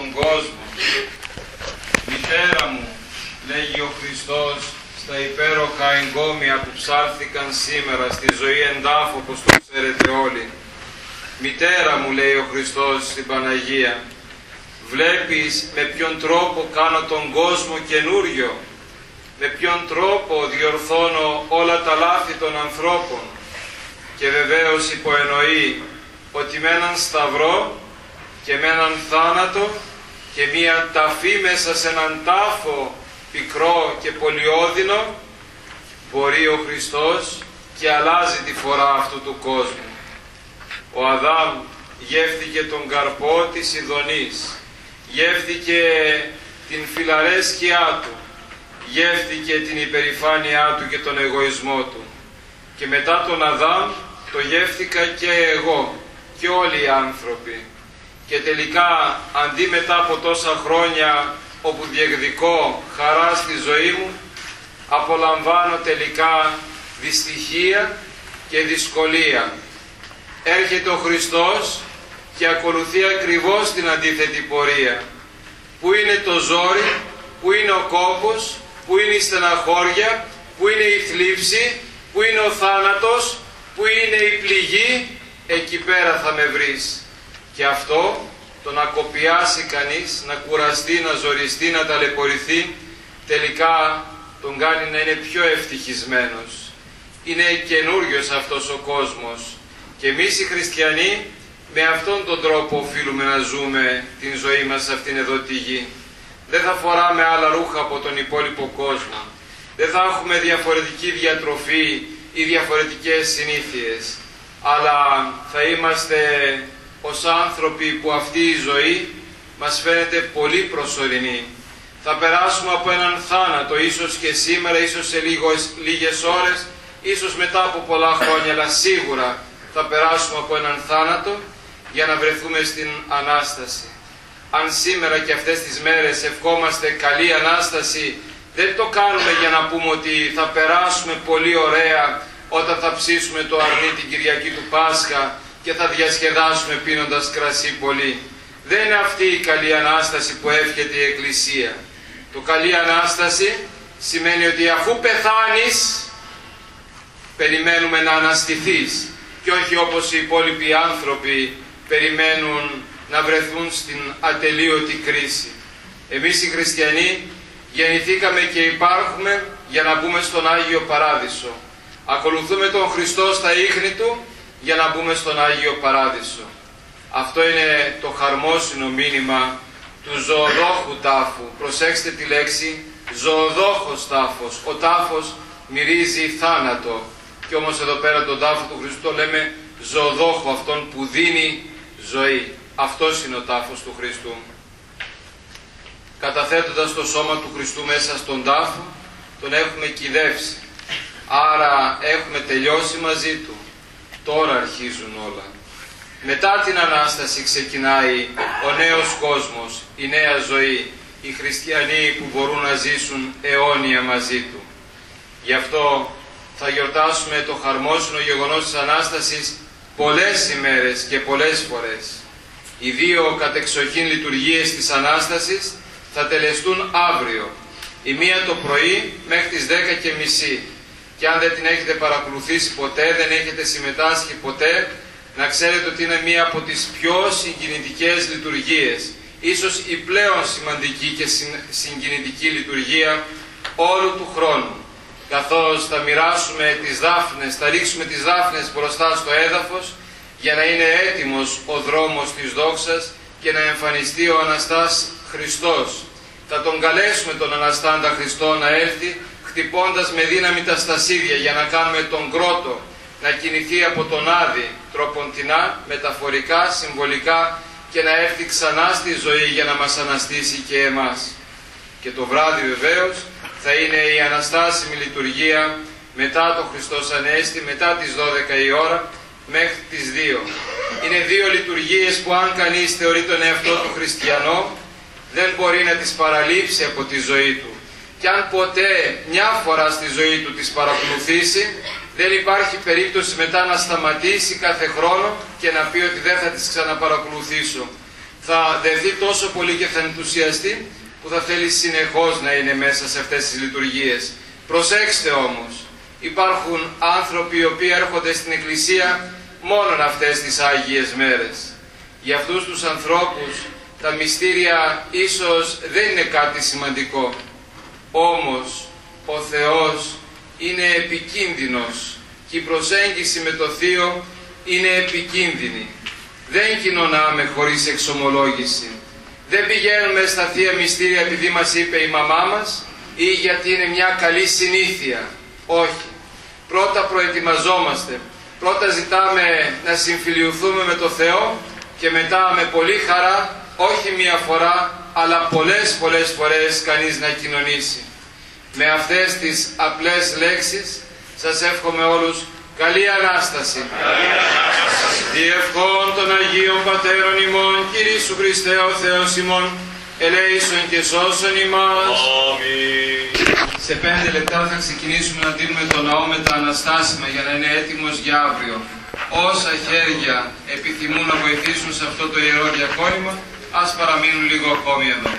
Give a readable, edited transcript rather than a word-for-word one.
τον κόσμο. Μητέρα μου, λέγει ο Χριστός στα υπέροχα εγκόμια που ψάρθηκαν σήμερα στη ζωή εντάφου, όπως το ξέρετε όλοι. Μητέρα μου, λέει ο Χριστός στην Παναγία, βλέπεις με ποιον τρόπο κάνω τον κόσμο καινούριο, με ποιον τρόπο διορθώνω όλα τα λάθη των ανθρώπων. Και βεβαίως υποεννοεί ότι με έναν σταυρό και με έναν θάνατο και μία ταφή μέσα σε έναν τάφο πικρό και πολυώδυνο μπορεί ο Χριστός και αλλάζει τη φορά αυτού του κόσμου. Ο Αδάμ γεύθηκε τον καρπό της ειδονής, γεύθηκε την φιλαρέσκειά του, γεύθηκε την υπερηφάνειά του και τον εγωισμό του. Και μετά τον Αδάμ το γεύτηκα και εγώ και όλοι οι άνθρωποι. Και τελικά, αντί μετά από τόσα χρόνια όπου διεκδικώ χαρά στη ζωή μου, απολαμβάνω τελικά δυστυχία και δυσκολία. Έρχεται ο Χριστός και ακολουθεί ακριβώς την αντίθετη πορεία. Πού είναι το ζόρι, πού είναι ο κόπος, πού είναι η στεναχώρια, πού είναι η θλίψη, πού είναι ο θάνατος, πού είναι η πληγή, εκεί πέρα θα με βρεις. Και αυτό, το να κοπιάσει κανείς, να κουραστεί, να ζοριστεί, να ταλαιπωρηθεί, τελικά τον κάνει να είναι πιο ευτυχισμένος. Είναι καινούριος αυτός ο κόσμος. Και εμείς οι χριστιανοί με αυτόν τον τρόπο οφείλουμε να ζούμε την ζωή μας σε αυτήν εδώ τη γη. Δεν θα φοράμε άλλα ρούχα από τον υπόλοιπο κόσμο. Δεν θα έχουμε διαφορετική διατροφή ή διαφορετικές συνήθειες. Αλλά θα είμαστε ως άνθρωποι που αυτή η ζωή μας φαίνεται πολύ προσωρινή. Θα περάσουμε από έναν θάνατο, ίσως και σήμερα, ίσως σε λίγες ώρες, ίσως μετά από πολλά χρόνια, αλλά σίγουρα θα περάσουμε από έναν θάνατο για να βρεθούμε στην Ανάσταση. Αν σήμερα και αυτές τις μέρες ευχόμαστε καλή Ανάσταση, δεν το κάνουμε για να πούμε ότι θα περάσουμε πολύ ωραία όταν θα ψήσουμε το αρνί την Κυριακή του Πάσχα και θα διασκεδάσουμε πίνοντας κρασί πολύ. Δεν είναι αυτή η καλή Ανάσταση που εύχεται η Εκκλησία. Το καλή Ανάσταση σημαίνει ότι αφού πεθάνεις, περιμένουμε να αναστηθείς και όχι όπως οι υπόλοιποι άνθρωποι περιμένουν να βρεθούν στην ατελείωτη κρίση. Εμείς οι χριστιανοί γεννηθήκαμε και υπάρχουμε για να μπούμε στον Άγιο Παράδεισο. Ακολουθούμε τον Χριστό στα ίχνη Του για να μπούμε στον Άγιο Παράδεισο. Αυτό είναι το χαρμόσυνο μήνυμα του ζωοδόχου τάφου. Προσέξτε τη λέξη ζωοδόχος τάφος. Ο τάφος μυρίζει θάνατο. Και όμως εδώ πέρα τον τάφο του Χριστού το λέμε ζωοδόχο, αυτόν που δίνει ζωή. Αυτός είναι ο τάφος του Χριστού. Καταθέτοντας το σώμα του Χριστού μέσα στον τάφο, τον έχουμε κυδεύσει. Άρα έχουμε τελειώσει μαζί Του. Τώρα αρχίζουν όλα. Μετά την Ανάσταση ξεκινάει ο νέος κόσμος, η νέα ζωή, οι χριστιανοί που μπορούν να ζήσουν αιώνια μαζί Του. Γι' αυτό θα γιορτάσουμε το χαρμόσυνο γεγονός της Ανάστασης πολλές ημέρες και πολλές φορές. Οι δύο κατεξοχήν λειτουργίες της Ανάστασης θα τελεστούν αύριο. Η μία το πρωί μέχρι τις 10:30. Και αν δεν την έχετε παρακολουθήσει ποτέ, δεν έχετε συμμετάσχει ποτέ, να ξέρετε ότι είναι μία από τις πιο συγκινητικές λειτουργίες. Ίσως η πλέον σημαντική και συγκινητική λειτουργία όλου του χρόνου. Καθώς θα μοιράσουμε τις δάφνες, θα ρίξουμε τις δάφνες μπροστά στο έδαφος για να είναι έτοιμος ο δρόμος της δόξας και να εμφανιστεί ο Αναστάς Χριστός. Θα τον καλέσουμε τον Αναστάντα Χριστό να έρθει χτυπώντας με δύναμη τα στασίδια για να κάνουμε τον κρότο να κινηθεί από τον Άδη τροποντινά, μεταφορικά, συμβολικά και να έρθει ξανά στη ζωή για να μας αναστήσει και εμάς. Και το βράδυ βεβαίως θα είναι η Αναστάσιμη λειτουργία μετά το Χριστός Ανέστη, μετά τις 12 η ώρα μέχρι τις 2. Είναι δύο λειτουργίες που αν κανείς θεωρεί τον εαυτό του χριστιανό δεν μπορεί να τις παραλείψει από τη ζωή του. Και αν ποτέ μια φορά στη ζωή του τις παρακολουθήσει, δεν υπάρχει περίπτωση μετά να σταματήσει κάθε χρόνο και να πει ότι δεν θα τις ξαναπαρακολουθήσω. θα δεθεί τόσο πολύ και θα ενθουσιαστεί που θα θέλει συνεχώς να είναι μέσα σε αυτές τις λειτουργίες. Προσέξτε όμως, υπάρχουν άνθρωποι οι οποίοι έρχονται στην Εκκλησία μόνον αυτές τις Άγιες μέρες. Για αυτούς τους ανθρώπους τα μυστήρια ίσως δεν είναι κάτι σημαντικό. Όμως ο Θεός είναι επικίνδυνος και η προσέγγιση με το Θείο είναι επικίνδυνη. Δεν κοινωνάμε χωρίς εξομολόγηση. Δεν πηγαίνουμε στα Θεία Μυστήρια επειδή μας είπε η μαμά μας ή γιατί είναι μια καλή συνήθεια. Όχι. Πρώτα προετοιμαζόμαστε. Πρώτα ζητάμε να συμφιλιωθούμε με το Θεό και μετά με πολύ χαρά, όχι μία φορά, αλλά πολλές φορές κανείς να κοινωνήσει. Με αυτές τις απλές λέξεις σας εύχομαι όλους καλή Ανάσταση. Διευχών των Αγίων Πατέρων ημών, Κύριε Ιησού Χριστέ ο Θεός ημών, ελέησον και σώσον ημάς. Σε 5 λεπτά θα ξεκινήσουμε να δίνουμε το ναό με τα αναστάσιμα για να είναι έτοιμος για αύριο. Όσα χέρια επιθυμούν να βοηθήσουν σε αυτό το ιερό διακόνημα, ας παραμείνουν λίγο ακόμη εδώ.